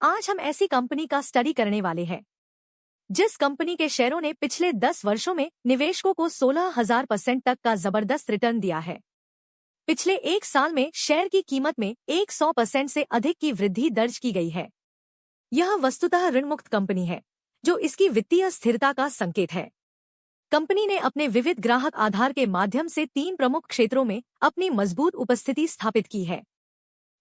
आज हम ऐसी कंपनी का स्टडी करने वाले हैं जिस कंपनी के शेयरों ने पिछले 10 वर्षों में निवेशकों को 16,000% तक का जबरदस्त रिटर्न दिया है। पिछले एक साल में शेयर की कीमत में 100% से अधिक की वृद्धि दर्ज की गई है। यह वस्तुतः ऋणमुक्त कंपनी है, जो इसकी वित्तीय स्थिरता का संकेत है। कंपनी ने अपने विविध ग्राहक आधार के माध्यम से 3 प्रमुख क्षेत्रों में अपनी मजबूत उपस्थिति स्थापित की है।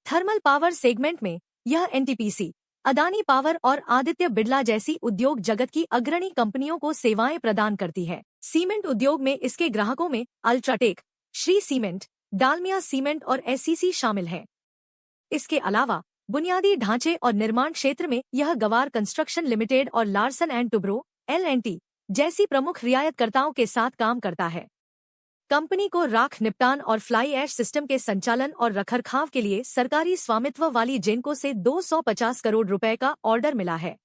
थर्मल पावर सेगमेंट में यह एनटीपीसी, अदानी पावर और आदित्य बिड़ला जैसी उद्योग जगत की अग्रणी कंपनियों को सेवाएं प्रदान करती है। सीमेंट उद्योग में इसके ग्राहकों में UltraTech, Shree cement, Dalmia cement और एससीसी शामिल हैं। इसके अलावा बुनियादी ढांचे और निर्माण क्षेत्र में यह गवार कंस्ट्रक्शन लिमिटेड और लार्सन एंड टुब्रो (LNT) जैसी प्रमुख रियायतकर्ताओं के साथ काम करता है। कंपनी को राख निपटान और फ्लाई ऐश सिस्टम के संचालन और रखरखाव के लिए सरकारी स्वामित्व वाली जेनको से 250 करोड़ रुपए का ऑर्डर मिला है।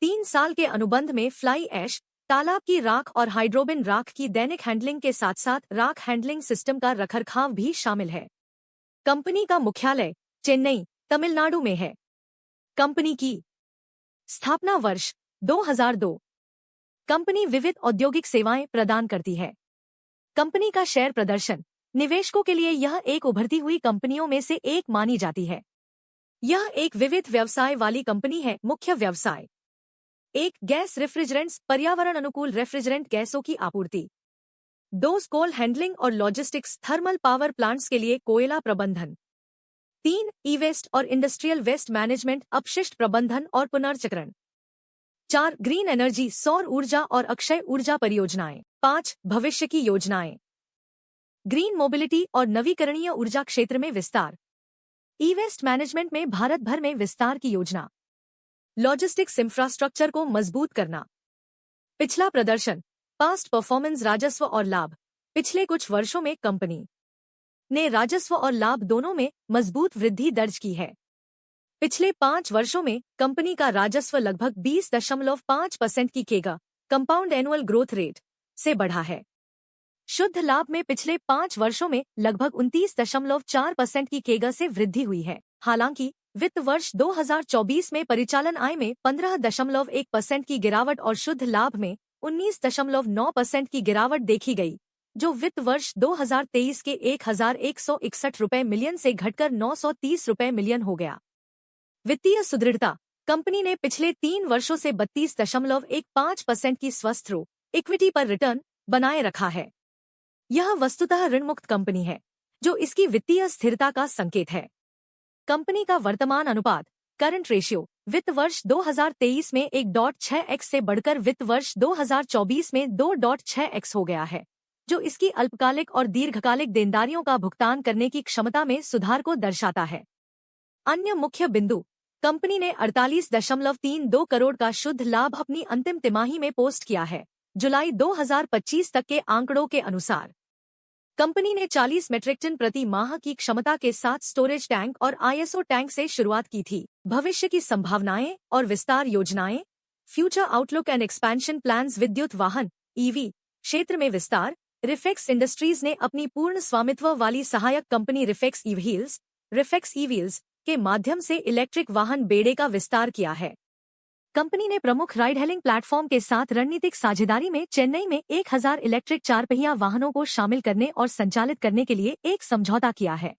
3 साल के अनुबंध में फ्लाई ऐश, तालाब की राख और हाइड्रोबिन राख की दैनिक हैंडलिंग के साथ साथ राख हैंडलिंग सिस्टम का रखरखाव भी शामिल है। कंपनी का मुख्यालय चेन्नई, तमिलनाडु में है। कंपनी की स्थापना वर्ष 2002। कंपनी विविध औद्योगिक सेवाएं प्रदान करती है। कंपनी का शेयर प्रदर्शन निवेशकों के लिए यह एक उभरती हुई कंपनियों में से एक मानी जाती है। यह एक विविध व्यवसाय वाली कंपनी है। मुख्य व्यवसाय: 1. गैस रेफ्रिजरेंट्स, पर्यावरण अनुकूल रेफ्रिजरेंट गैसों की आपूर्ति। 2. कोल हैंडलिंग और लॉजिस्टिक्स, थर्मल पावर प्लांट्स के लिए कोयला प्रबंधन। 3. ई वेस्ट और इंडस्ट्रियल वेस्ट मैनेजमेंट, अपशिष्ट प्रबंधन और पुनर्चक्रण। 4. ग्रीन एनर्जी, सौर ऊर्जा और अक्षय ऊर्जा परियोजनाएं। 5. भविष्य की योजनाएं, ग्रीन मोबिलिटी और नवीकरणीय ऊर्जा क्षेत्र में विस्तार। ई वेस्ट मैनेजमेंट में भारत भर में विस्तार की योजना। लॉजिस्टिक्स इंफ्रास्ट्रक्चर को मजबूत करना। पिछला प्रदर्शन, पास्ट परफॉर्मेंस, राजस्व और लाभ। पिछले कुछ वर्षों में कंपनी ने राजस्व और लाभ दोनों में मजबूत वृद्धि दर्ज की है। पिछले 5 वर्षों में कंपनी का राजस्व लगभग 20.5% की केगा कंपाउंड एनुअल ग्रोथ रेट से बढ़ा है। शुद्ध लाभ में पिछले 5 वर्षों में लगभग 29.4% की केगा से वृद्धि हुई है। हालांकि वित्त वर्ष 2024 में परिचालन आय में 15.1% की गिरावट और शुद्ध लाभ में 19.9% की गिरावट देखी गई, जो वित्त वर्ष 2023 के 1,161 रुपए मिलियन से घटकर 930 रुपए मिलियन हो गया। वित्तीय सुदृढ़ता: कंपनी ने पिछले 3 वर्षों से 32.15% की स्वस्थ इक्विटी पर रिटर्न बनाए रखा है। यह वस्तुतः ऋणमुक्त कंपनी है, जो इसकी वित्तीय स्थिरता का संकेत है। कंपनी का वर्तमान अनुपात करंट रेशियो वित्त वर्ष 2023 में 1.6x से बढ़कर वित्त वर्ष 2024 में 2.6x हो गया है, जो इसकी अल्पकालिक और दीर्घकालिक देनदारियों का भुगतान करने की क्षमता में सुधार को दर्शाता है। अन्य मुख्य बिंदु: कंपनी ने 48.32 करोड़ का शुद्ध लाभ अपनी अंतिम तिमाही में पोस्ट किया है। जुलाई 2025 तक के आंकड़ों के अनुसार कंपनी ने 40 मेट्रिक टन प्रति माह की क्षमता के साथ स्टोरेज टैंक और आईएसओ टैंक से शुरुआत की थी। भविष्य की संभावनाएं और विस्तार योजनाएं: future outlook and expansion plans. विद्युत वाहन (EV) क्षेत्र में विस्तार। रिफेक्स इंडस्ट्रीज ने अपनी पूर्ण स्वामित्व वाली सहायक कंपनी रिफेक्स ई-व्हील्स के माध्यम से इलेक्ट्रिक वाहन बेड़े का विस्तार किया है। कंपनी ने प्रमुख राइड हेलिंग प्लेटफॉर्म के साथ रणनीतिक साझेदारी में चेन्नई में 1000 इलेक्ट्रिक 4 पहिया वाहनों को शामिल करने और संचालित करने के लिए एक समझौता किया है।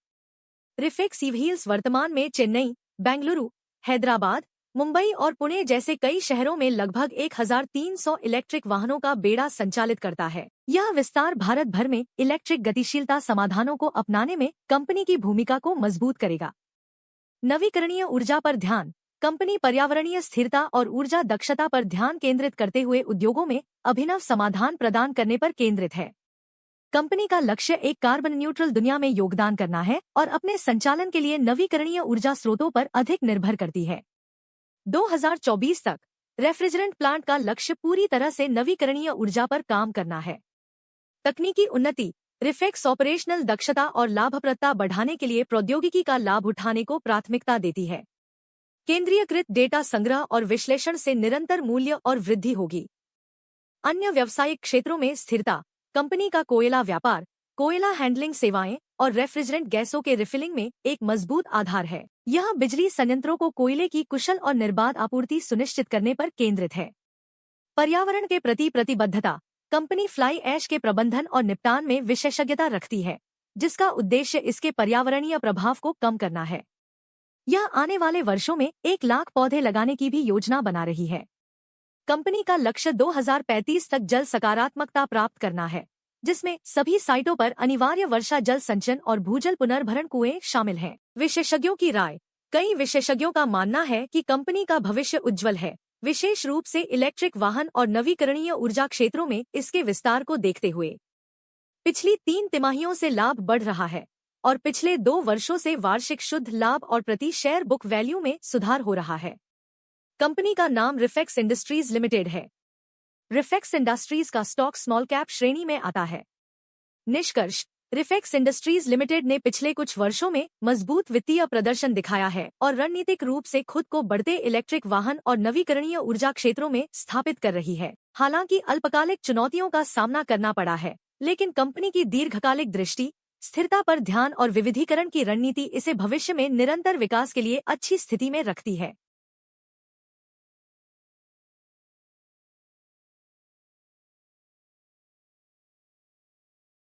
रिफेक्स ई-व्हील्स वर्तमान में चेन्नई, बेंगलुरु, हैदराबाद, मुंबई और पुणे जैसे कई शहरों में लगभग 1300 इलेक्ट्रिक वाहनों का बेड़ा संचालित करता है। यह विस्तार भारत भर में इलेक्ट्रिक गतिशीलता समाधानों को अपनाने में कंपनी की भूमिका को मजबूत करेगा। नवीकरणीय ऊर्जा पर ध्यान: कंपनी पर्यावरणीय स्थिरता और ऊर्जा दक्षता पर ध्यान केंद्रित करते हुए उद्योगों में अभिनव समाधान प्रदान करने पर केंद्रित है। कंपनी का लक्ष्य एक कार्बन न्यूट्रल दुनिया में योगदान करना है और अपने संचालन के लिए नवीकरणीय ऊर्जा स्रोतों पर अधिक निर्भर करती है। 2024 तक रेफ्रिजरेंट प्लांट का लक्ष्य पूरी तरह से नवीकरणीय ऊर्जा पर काम करना है। तकनीकी उन्नति: रिफेक्स ऑपरेशनल दक्षता और लाभप्रदता बढ़ाने के लिए प्रौद्योगिकी का लाभ उठाने को प्राथमिकता देती है। केंद्रीयकृत डेटा संग्रह और विश्लेषण से निरंतर मूल्य और वृद्धि होगी। अन्य व्यावसायिक क्षेत्रों में स्थिरता: कंपनी का कोयला व्यापार, कोयला हैंडलिंग सेवाएं और रेफ्रिजरेंट गैसों के रिफिलिंग में एक मजबूत आधार है। यह बिजली संयंत्रों को कोयले की कुशल और निर्बाध आपूर्ति सुनिश्चित करने पर केंद्रित है। पर्यावरण के प्रति प्रतिबद्धता। कंपनी फ्लाई ऐश के प्रबंधन और निपटान में विशेषज्ञता रखती है, जिसका उद्देश्य इसके पर्यावरणीय प्रभाव को कम करना है। यह आने वाले वर्षों में 1 लाख पौधे लगाने की भी योजना बना रही है। कंपनी का लक्ष्य 2035 तक जल सकारात्मकता प्राप्त करना है, जिसमें सभी साइटों पर अनिवार्य वर्षा जल संचयन और भूजल पुनर्भरण कुएं शामिल हैं। विशेषज्ञों की राय। कई विशेषज्ञों का मानना है कि कंपनी का भविष्य उज्जवल है, विशेष रूप से इलेक्ट्रिक वाहन और नवीकरणीय ऊर्जा क्षेत्रों में इसके विस्तार को देखते हुए। पिछली 3 तिमाहियों से लाभ बढ़ रहा है और पिछले 2 वर्षों से वार्षिक शुद्ध लाभ और प्रति शेयर बुक वैल्यू में सुधार हो रहा है। कंपनी का नाम रिफेक्स इंडस्ट्रीज लिमिटेड है। रिफेक्स इंडस्ट्रीज का स्टॉक स्मॉल कैप श्रेणी में आता है। निष्कर्ष। रिफेक्स इंडस्ट्रीज लिमिटेड ने पिछले कुछ वर्षों में मजबूत वित्तीय प्रदर्शन दिखाया है और रणनीतिक रूप से खुद को बढ़ते इलेक्ट्रिक वाहन और नवीकरणीय ऊर्जा क्षेत्रों में स्थापित कर रही है। हालांकि अल्पकालिक चुनौतियों का सामना करना पड़ा है, लेकिन कंपनी की दीर्घकालिक दृष्टि, स्थिरता पर ध्यान और विविधीकरण की रणनीति इसे भविष्य में निरंतर विकास के लिए अच्छी स्थिति में रखती है।